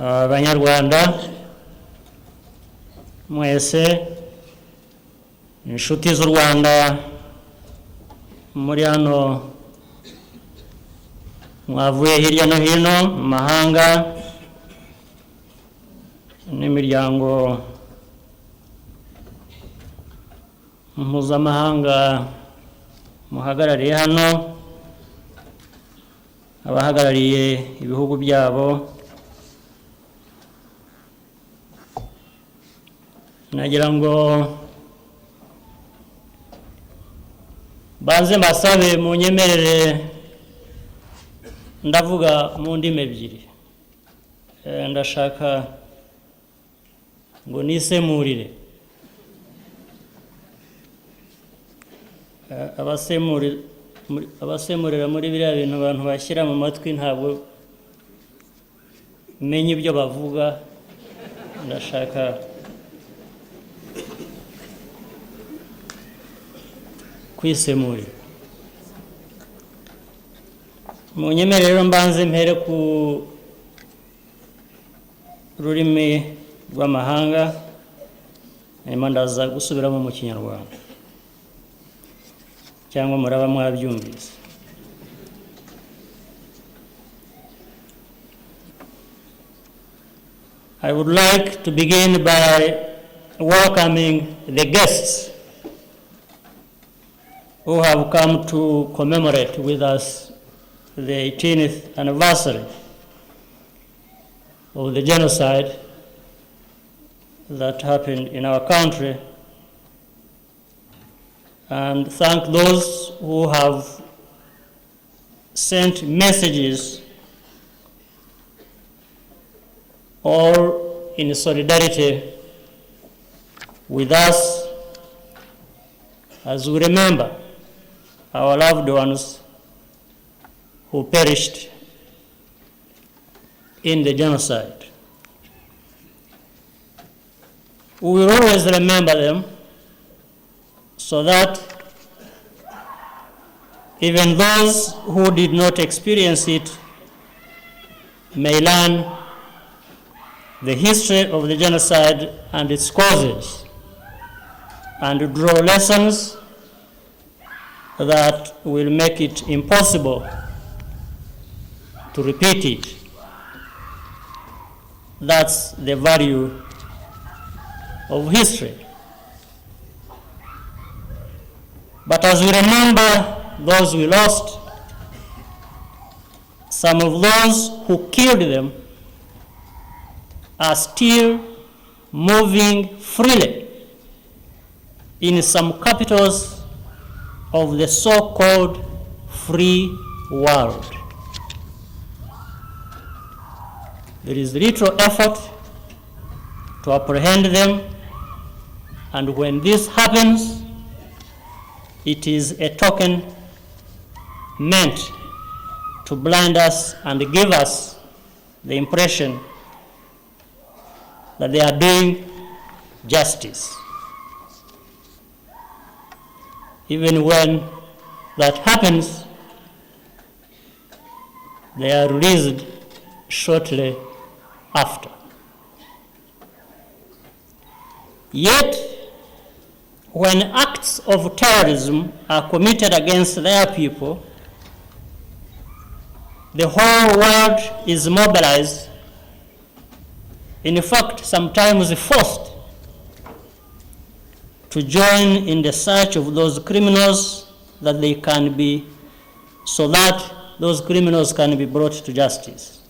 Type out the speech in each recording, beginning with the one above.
Abanyarwanda mwese inshuti z'u Rwanda muri hano mwavuye hirya no hino mu mahanga n'imiryango mpuzamahanga muhagarariye hano, abahagarariye ibihugu byabo, nagira ngo banze mbasabe mu nyemerere ndavuga mu ndimi ebyiri. Ndashaka ngo nisemurire abasemurira muri biriya bintu abantu bashyira mu matwi ntabwo menya ibyo bavuga. Ndashaka kwisemurira. Mu nyemerere rero mbanze mpere ku rurimi rw'amahanga, hanyuma ndaza gusubiramo mu Kinyarwanda cyangwa muraba mwabyumvise. I would like to begin by welcoming the guests who have come to commemorate with us the 18th anniversary of the genocide that happened in our country, and thank those who have sent messages all in solidarity with us as we remember our loved ones who perished in the genocide. We will always remember them so that even those who did not experience it may learn the history of the genocide and its causes and draw lessons that will make it impossible to repeat it. That's the value of history. But as we remember those we lost, some of those who killed them are still moving freely in some capitals of the so-called free world. There is little effort to apprehend them, and when this happens, it is a token meant to blind us and give us the impression that they are doing justice. Even when that happens, they are released shortly after. Yet, when acts of terrorism are committed against their people, the whole world is mobilized, in fact, sometimes forced to join in the search of those criminals that they can be, so that those criminals can be brought to justice.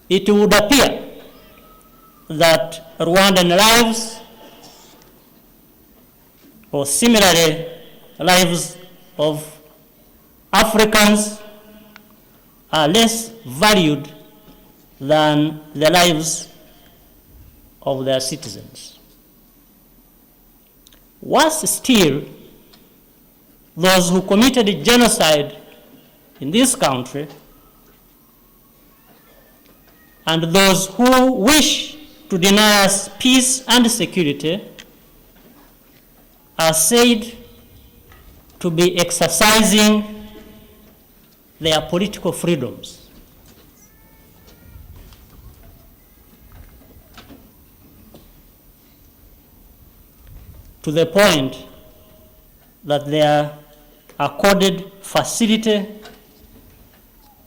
It would appear that Rwandan lives, or similarly lives of Africans, are less valued than the lives of their citizens. Worse still, those who committed genocide in this country and those who wish to deny us peace and security are said to be exercising their political freedoms. to the point that they are accorded facility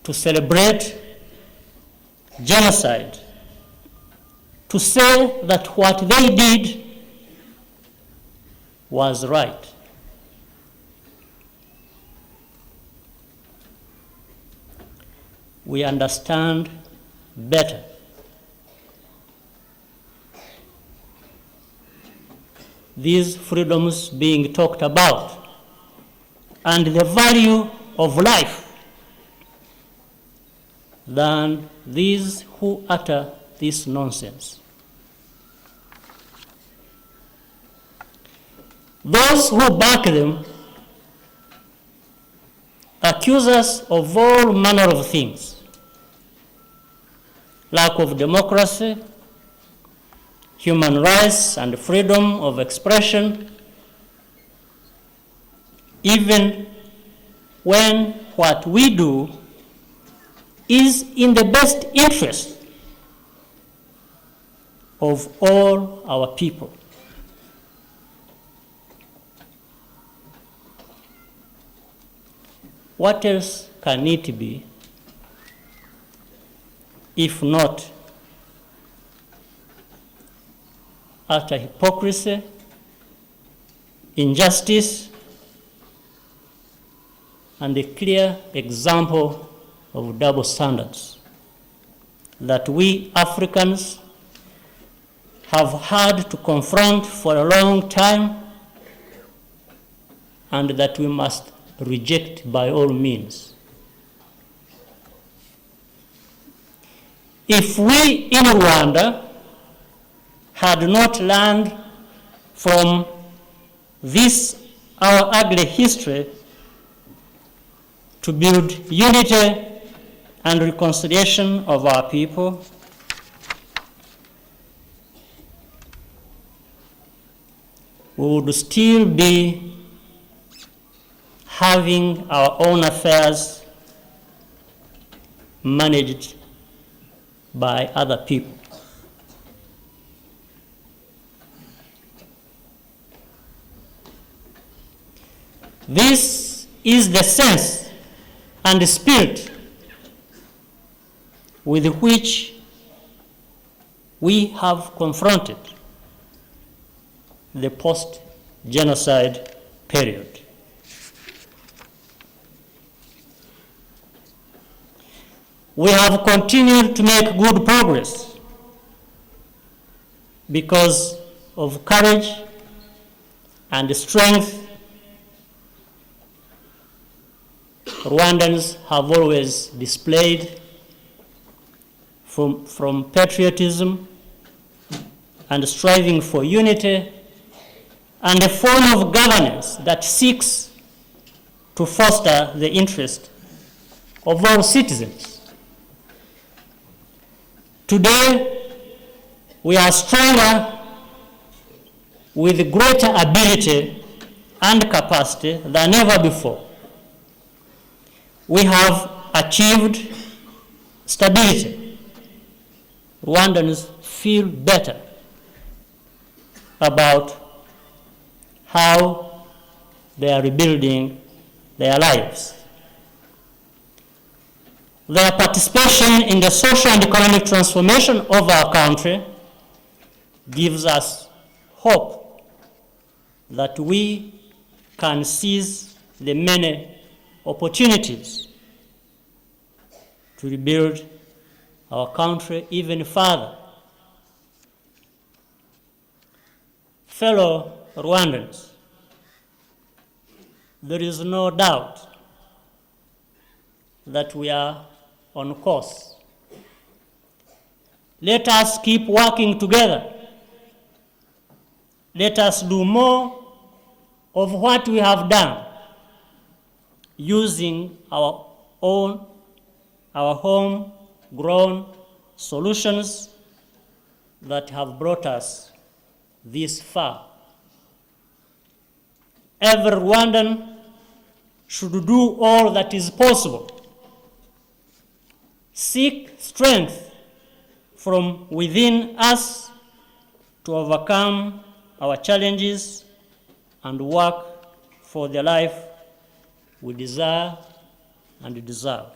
to celebrate genocide, to say that what they did was right. We understand better these freedoms being talked about and the value of life than these who utter this nonsense. Those who back them accuse us of all manner of things: lack of democracy, human rights and freedom of expression, even when what we do is in the best interest of all our people. What else can it be if not utter hypocrisy, injustice, and a clear example of double standards that we Africans have had to confront for a long time and that we must reject by all means. If we in Rwanda had not learned from this, our ugly history, to build unity and reconciliation of our people, we would still be having our own affairs managed by other people. This is the sense and the spirit with which we have confronted the post-genocide period. We have continued to make good progress because of courage and strength Rwandans have always displayed, from patriotism and striving for unity and a form of governance that seeks to foster the interest of all citizens. Today, we are stronger with greater ability and capacity than ever before. We have achieved stability. Rwandans feel better about how they are rebuilding their lives. Their participation in the social and economic transformation of our country gives us hope that we can seize the many opportunities to rebuild our country even further. Fellow Rwandans, there is no doubt that we are on course. Let us keep working together. Let us do more of what we have done, using our homegrown solutions that have brought us this far. Every Rwandan should do all that is possible. Seek strength from within us to overcome our challenges and work for the life we desire and deserve.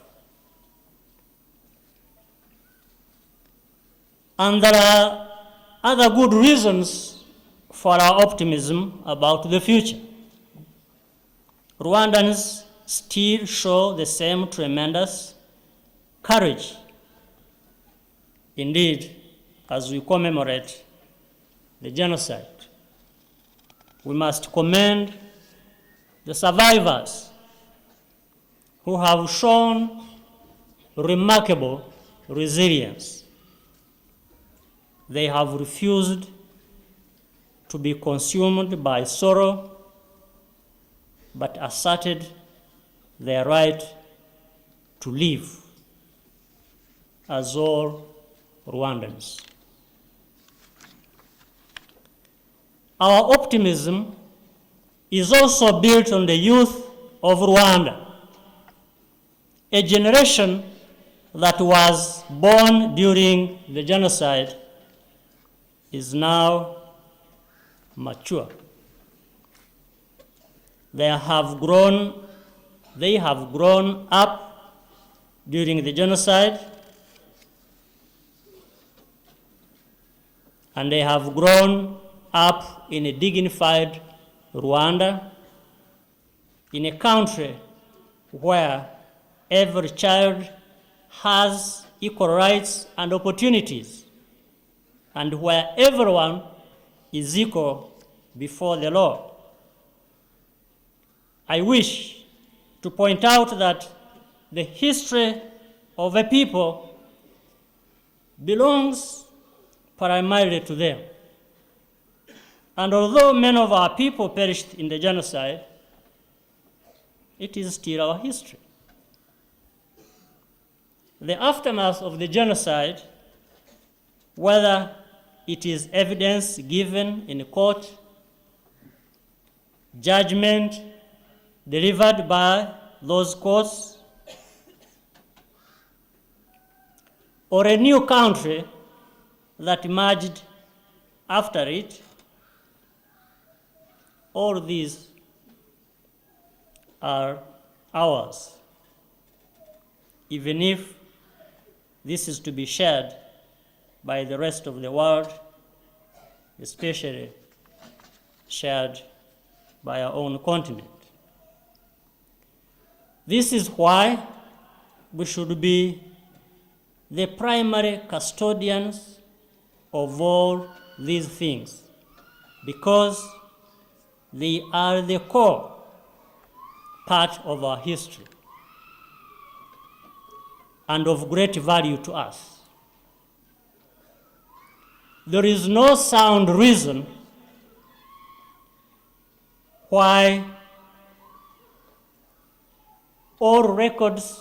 And there are other good reasons for our optimism about the future. Rwandans still show the same tremendous courage. Indeed, as we commemorate the genocide, we must commend the survivors who have shown remarkable resilience. They have refused to be consumed by sorrow, but asserted their right to live as all Rwandans. Our optimism is also built on the youth of Rwanda, a generation that was born during the genocide is now mature. They have grown up during the genocide, and they have grown up in a dignified Rwanda, in a country where every child has equal rights and opportunities, and where everyone is equal before the law. I wish to point out that the history of a people belongs primarily to them. And although many of our people perished in the genocide, it is still our history. The aftermath of the genocide, whether it is evidence given in court, judgment delivered by those courts, or a new country that emerged after it, all these are ours, even if this is to be shared by the rest of the world, especially shared by our own continent. This is why we should be the primary custodians of all these things, because they are the core part of our history and of great value to us. There is no sound reason why all records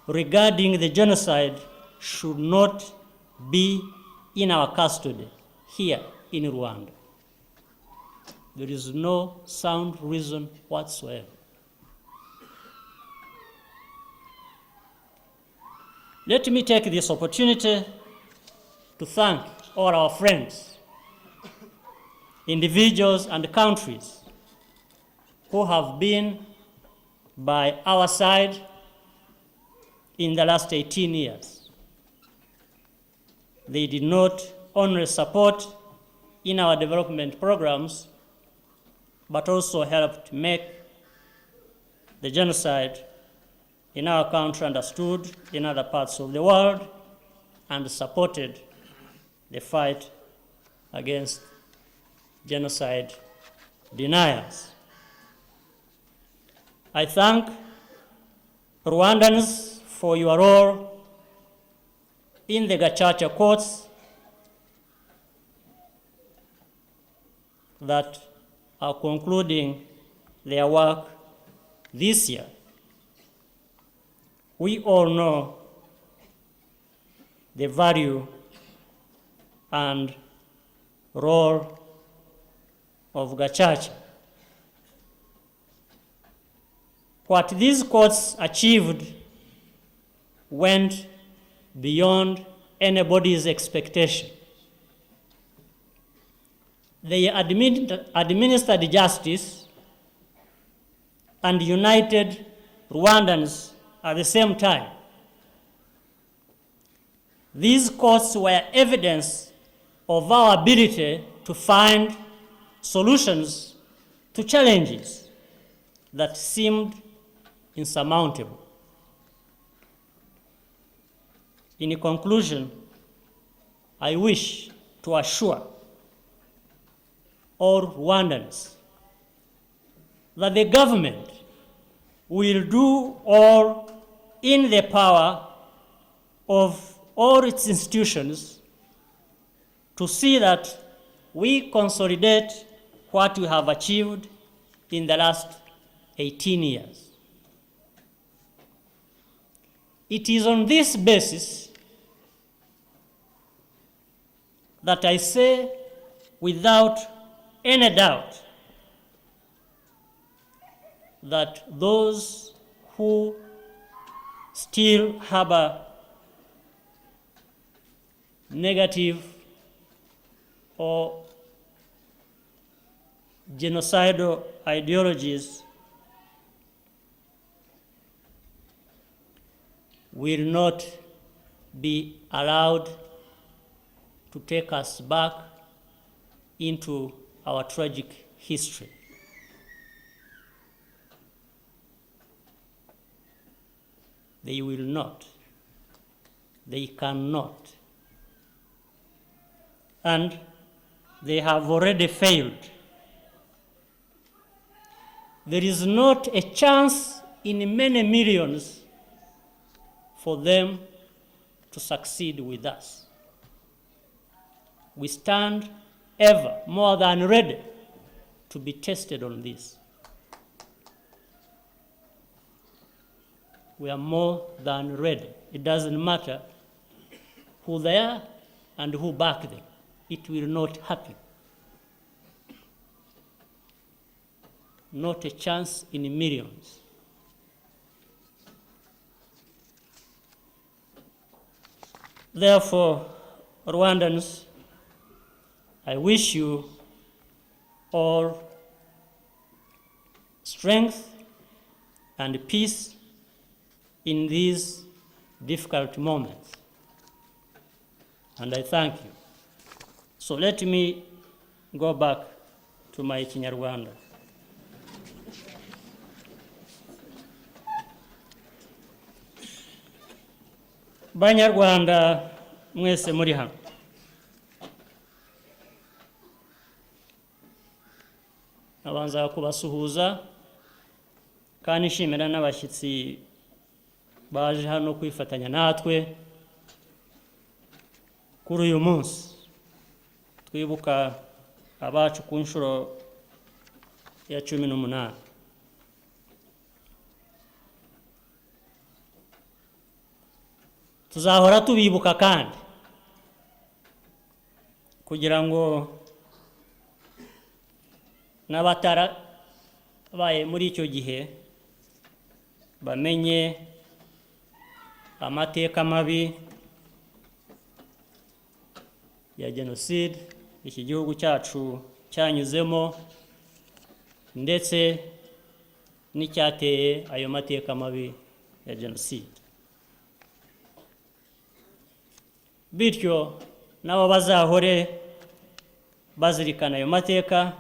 regarding the genocide should not be in our custody here in Rwanda. There is no sound reason whatsoever. Let me take this opportunity to thank all our friends, individuals and countries who have been by our side in the last 18 years. They did not only support in our development programs, but also helped make the genocide in our country understood in other parts of the world, and supported the fight against genocide deniers. I thank Rwandans for your role in the Gacaca courts that are concluding their work this year. We all know the value and role of Gacaca. What these courts achieved went beyond anybody's expectation. they administered justice and united Rwandans at the same time. These courts were evidence of our ability to find solutions to challenges that seemed insurmountable. In conclusion, I wish to assure all Rwandans that the government will do all in the power of all its institutions to see that we consolidate what we have achieved in the last 18 years. It is on this basis that I say without any doubt that those who still harbor negative or genocidal ideologies will not be allowed to take us back into our tragic history. They will not. They cannot. And they have already failed. There is not a chance in many millions for them to succeed with us. We stand ever more than ready to be tested on this. We are more than ready. It doesn't matter who they are and who back them. It will not happen. Not a chance in millions. Therefore, Rwandans, I wish you all strength and peace in these difficult moments. And I thank you. So let me go back to my Kinyarwanda. Banyarwanda mwese muri hano. Nabanza kubasuhuza kandi nshimira n'abashyitsi baje hano kwifatanya natwe kuri uyu munsi twibuka abacu ku nshuro ya 18. Tuzahora tubibuka kandi kugira ngo n'abatarabaye muri icyo gihe bamenye amateka mabi ya genocide iki gihugu cyacu cyanyuzemo ndetse n'icyateye ayo mateka mabi ya genocide. Bityo nabo bazahore bazirikana ayo mateka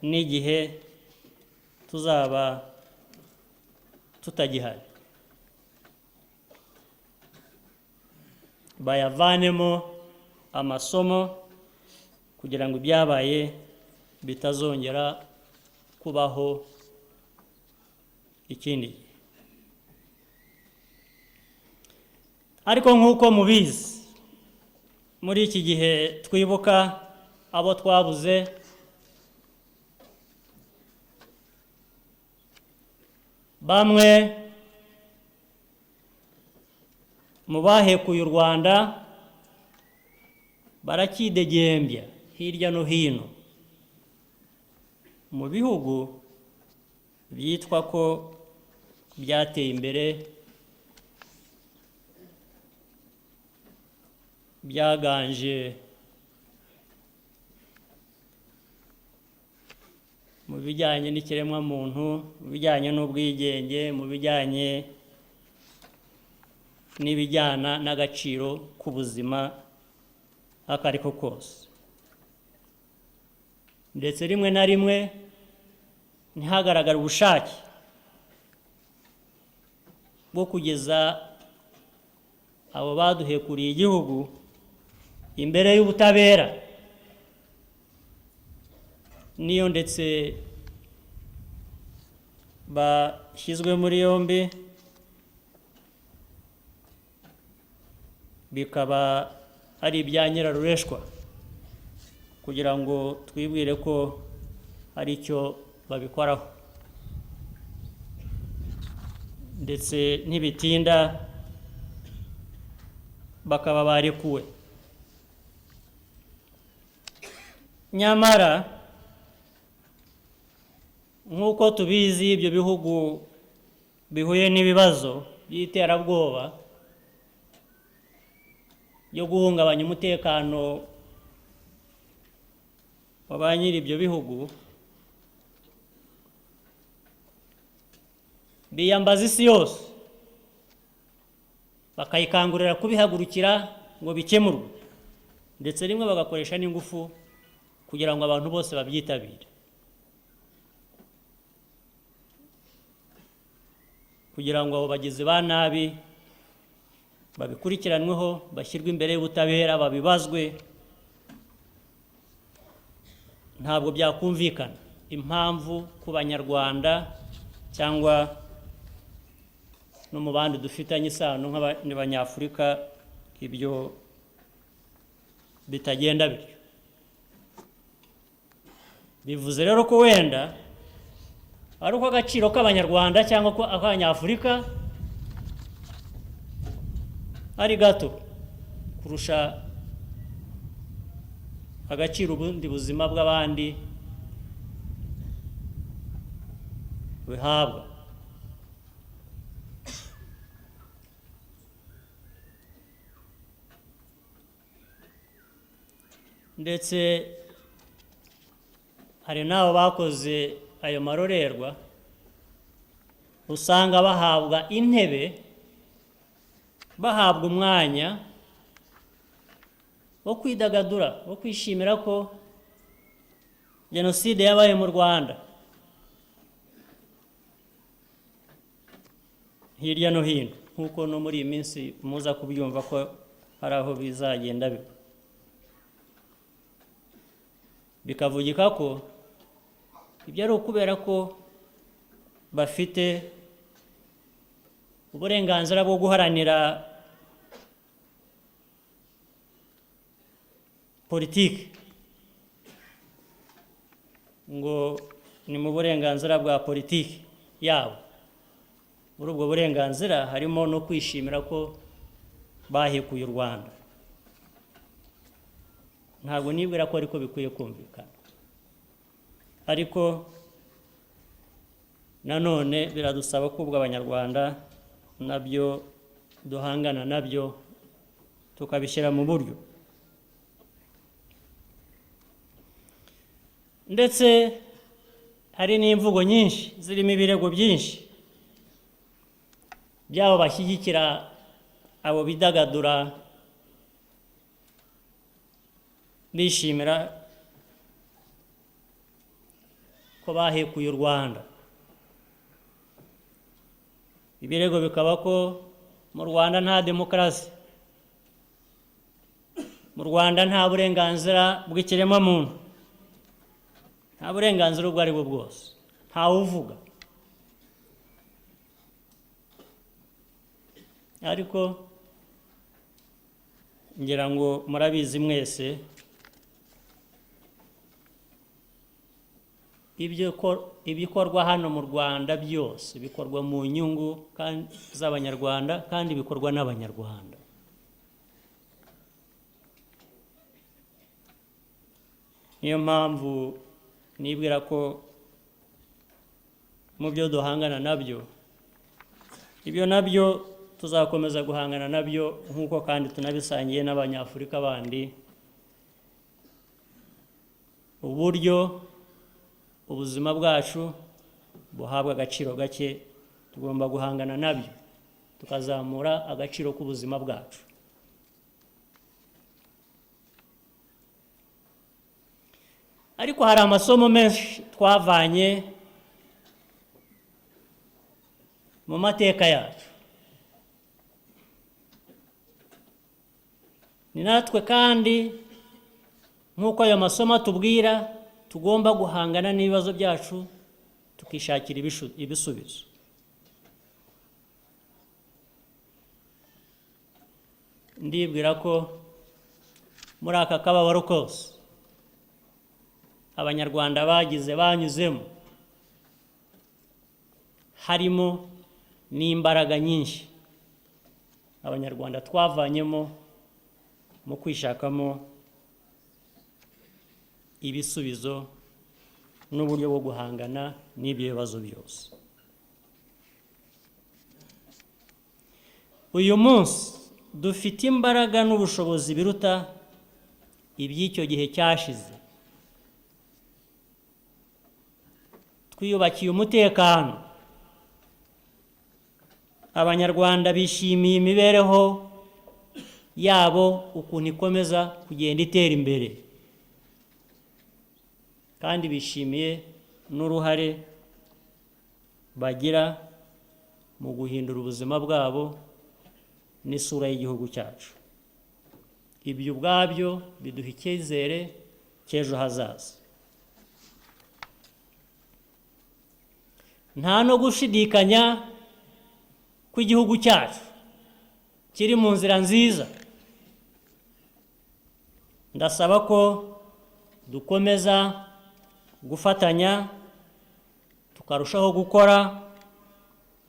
n'igihe tuzaba tutagihari, bayavanemo amasomo kugira ngo ibyabaye bitazongera kubaho ikindi. Ariko nk'uko mubizi muri iki gihe twibuka abo twabuze, bamwe mu bahekuye u Rwanda barakidegembya hirya no hino mu bihugu byitwa ko byateye imbere, byaganje mu bijyanye n'ikiremwamuntu, mu bijyanye n'ubwigenge, mu bijyanye n'ibijyana n'agaciro k'ubuzima ako ari ko kose. Ndetse rimwe na rimwe ntihagaragare ubushake bwo kugeza abo baduhekuriye igihugu imbere y'ubutabera, niyo ndetse bashyizwe muri yombi bikaba ari ibya nyirarureshwa, kugira ngo twibwire ko hari icyo babikoraho. Ndetse ntibitinda bakaba barekuwe. Nyamara nk'uko tubizi, ibyo bihugu bihuye n'ibibazo by'iterabwoba byo guhungabanya umutekano wa ba nyiri ibyo bihugu, biyambaza isi yose bakayikangurira kubihagurukira ngo bikemurwe, ndetse rimwe bagakoresha n'ingufu kugira ngo abantu bose babyitabire, kugira ngo abo bagizi ba nabi babikurikiranweho, bashyirwe imbere y'ubutabera, babibazwe. Ntabwo byakumvikana impamvu ku Banyarwanda cyangwa no mu bandi dufitanye isano nk'Abanyafurika ibyo bitagenda bityo. Bivuze rero ko wenda ari uko agaciro k'Abanyarwanda cyangwa ko Abanyafurika ari gato kurusha agaciro ubundi buzima bw'abandi bihabwa. Ndetse hari n'abo bakoze ayo marorerwa usanga bahabwa intebe, bahabwa umwanya wo kwidagadura, wo kwishimira ko Jenoside yabaye mu Rwanda hirya no hino, nk'uko no muri iyi minsi muza kubyumva ko hari aho bizagenda biba. Bikavugika ko ibyo ari ukubera ko bafite uburenganzira bwo guharanira politiki, ngo ni mu burenganzira bwa politiki yabo. Muri ubwo burenganzira harimo no kwishimira ko bahekuye u Rwanda. Ntabwo nibwira ko ariko bikwiye kumvikana, ariko nanone biradusaba ko Abanyarwanda nabyo duhangana nabyo tukabishyira mu buryo. Ndetse hari n'imvugo nyinshi zirimo ibirego byinshi by'abo bashyigikira abo bidagadura bishimira ko bahekuye u Rwanda. Ibirego bikaba ko mu Rwanda nta demokarasi, mu Rwanda nta burenganzira bw'ikiremwamuntu, nta burenganzira ubwo ari bwo bwose, ntawe uvuga. Ariko ngira ngo murabizi mwese ibikorwa hano mu Rwanda byose bikorwa mu nyungu z'Abanyarwanda kandi bikorwa n'Abanyarwanda. Niyo mpamvu nibwira ko mu byo duhangana nabyo, ibyo nabyo tuzakomeza guhangana nabyo nk'uko kandi tunabisangiye n'Abanyafurika bandi, uburyo ubuzima bwacu buhabwa agaciro gake, tugomba guhangana nabyo tukazamura agaciro k'ubuzima bwacu. Ariko hari amasomo menshi twavanye mu mateka yacu. Ni natwe kandi nk'uko ayo masomo atubwira tugomba guhangana n'ibibazo byacu tukishakira ibisubizo. Ndibwira ko muri aka kababaro kose Abanyarwanda banyuzemo harimo n'imbaraga nyinshi Abanyarwanda twavanyemo mu kwishakamo ibisubizo n'uburyo bwo guhangana n'ibyo bibazo byose. Uyu munsi dufite imbaraga n'ubushobozi biruta iby'icyo gihe cyashize. Twiyubakiye umutekano, Abanyarwanda bishimiye imibereho yabo ukuntu ikomeza kugenda itera imbere, kandi bishimiye n'uruhare bagira mu guhindura ubuzima bwabo n'isura y'igihugu cyacu. Ibyo ubwabyo biduha icyizere cy'ejo hazaza. Nta no gushidikanya ko igihugu cyacu kiri mu nzira nziza. Ndasaba ko dukomeza gufatanya tukarushaho gukora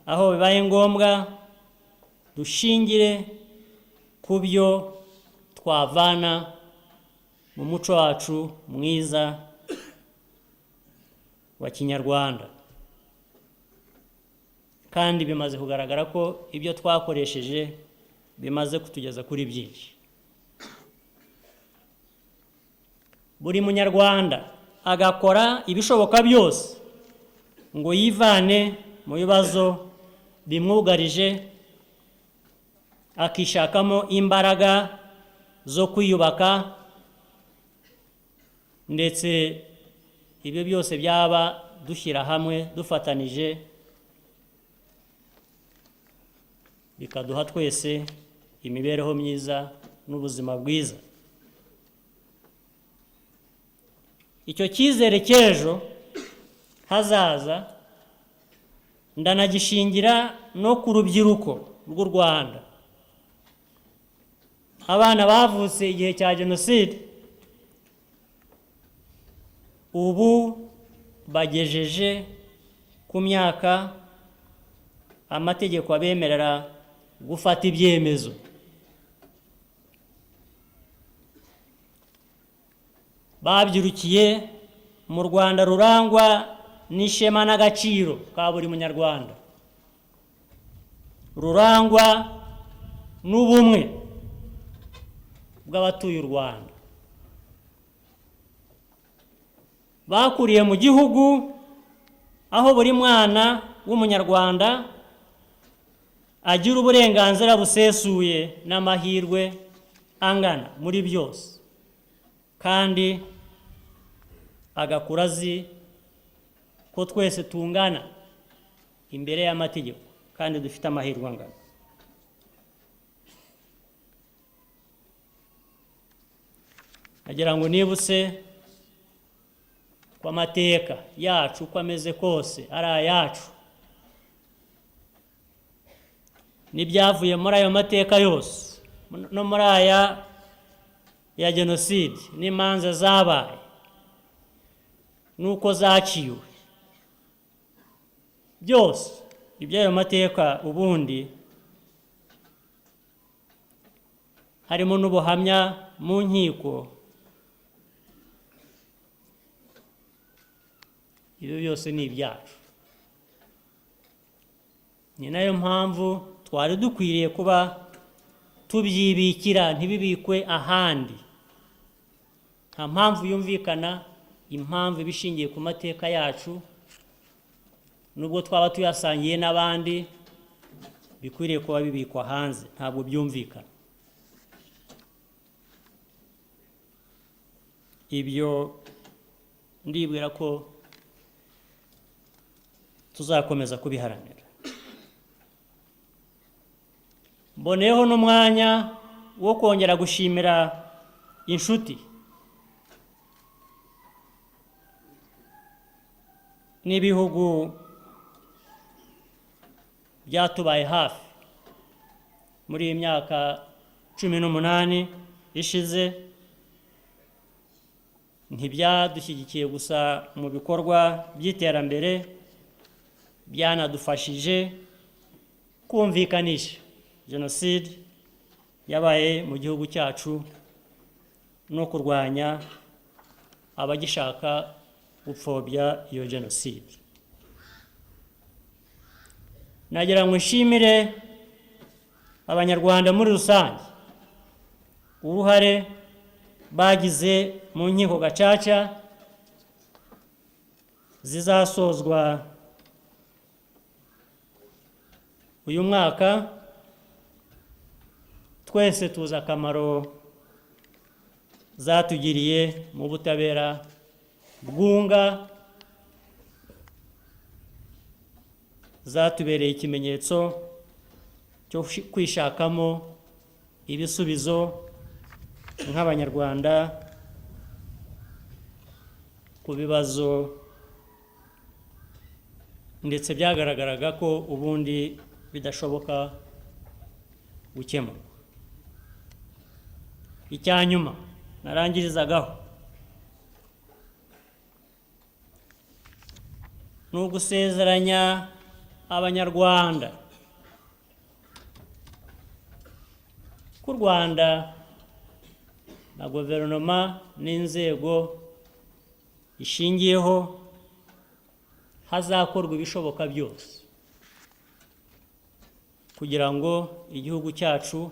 aho bibaye ngombwa, dushingire ku byo twavana mu muco wacu mwiza wa Kinyarwanda. Kandi bimaze kugaragara ko ibyo twakoresheje bimaze kutugeza kuri byinshi. Buri Munyarwanda agakora ibishoboka byose ngo yivane mu bibazo bimwugarije, akishakamo imbaraga zo kwiyubaka, ndetse ibyo byose byaba dushyira hamwe dufatanije bikaduha twese imibereho myiza n'ubuzima bwiza. Icyo cyizere cy'ejo hazaza ndanagishingira no ku rubyiruko rw'u Rwanda. Abana bavutse igihe cya Genocide ubu bagejeje ku myaka amategeko abemerera gufata ibyemezo. Babyirukiye mu Rwanda rurangwa n'ishema n'agaciro ka buri Munyarwanda, rurangwa n'ubumwe bw'abatuye u Rwanda. Bakuriye mu gihugu aho buri mwana w'Umunyarwanda agira uburenganzira busesuye n'amahirwe angana muri byose, kandi agakura azi ko twese tungana imbere y'amategeko kandi dufite amahirwe angana. Nagira ngo nibutse ko amateka yacu uko ameze kose ari ayacu, n'ibyavuye muri ayo mateka yose no muri aya ya Genocide n'imanza zabaye nuko zaciwe, byose iby'ayo mateka ubundi harimo n'ubuhamya mu nkiko. Ibyo byose ni ibyacu. Ni nayo mpamvu twari dukwiriye kuba tubyibikira ntibibikwe ahandi. Nta mpamvu yumvikana impamvu bishingiye ku mateka yacu nubwo twaba tuyasangiye n'abandi bikwiriye kuba bibikwa hanze, ntabwo byumvikana. Ibyo ndibwira ko tuzakomeza kubiharanira. Mboneyeho n'umwanya wo kongera gushimira inshuti n'ibihugu byatubaye hafi muri iyi myaka 18 ishize. Ntibyadushyigikiye gusa mu bikorwa by'iterambere, byanadufashije kumvikanisha Genocide yabaye mu gihugu cyacu no kurwanya abagishaka gupfobya iyo Genocide. Nagira ngo nshimire Abanyarwanda muri rusange uruhare bagize mu nkiko gacaca zizasozwa uyu mwaka. Twese tuzi akamaro zatugiriye mu butabera bwunga, zatubereye ikimenyetso cyo kwishakamo ibisubizo nk'Abanyarwanda ku bibazo ndetse byagaragaraga ko ubundi bidashoboka gukemurwa. Icyanyuma narangirizagaho ni ugusezeranya Abanyarwanda ko u Rwanda na guverinoma n'inzego ishingiyeho hazakorwa ibishoboka byose kugira ngo igihugu cyacu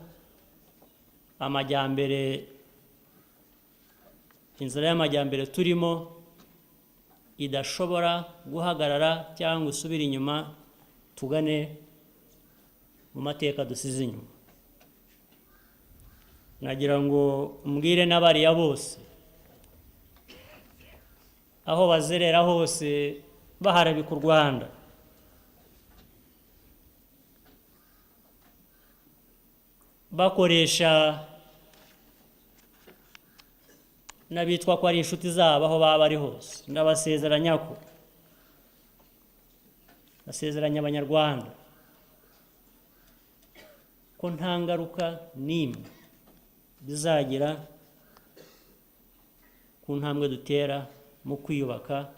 inzira y'amajyambere turimo idashobora guhagarara cyangwa isubira inyuma, tugane mu mateka dusize inyuma. Nagira ngo mbwire n'abariya bose aho bazerera hose baharabika u Rwanda, bakoresha n'abitwa ko ari inshuti zabo aho baba bari hose, ndabasezeranya ko basezeranya Abanyarwanda ko nta ngaruka n'imwe bizagira ku ntambwe dutera mu kwiyubaka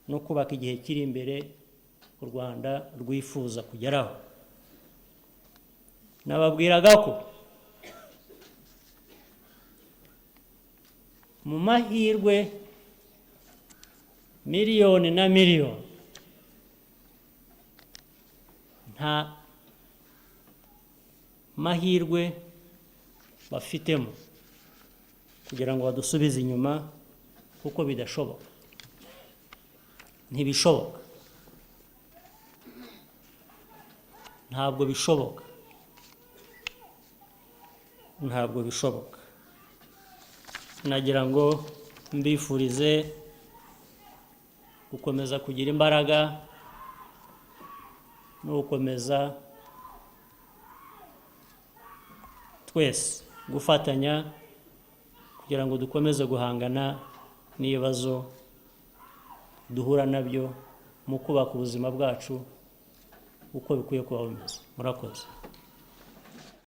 no kubaka igihe kiri imbere u Rwanda rwifuza kugeraho. Nababwiraga ko mu mahirwe miliyoni na miliyoni nta mahirwe bafitemo kugira ngo badusubize inyuma, kuko bidashoboka, ntibishoboka, ntabwo bishoboka, ntabwo bishoboka. Nagira ngo mbifurize gukomeza kugira imbaraga no gukomeza twese gufatanya kugira ngo dukomeze guhangana n'ibibazo duhura nabyo mu kubaka ubuzima bwacu uko bikwiye kuba bimeze. Murakoze.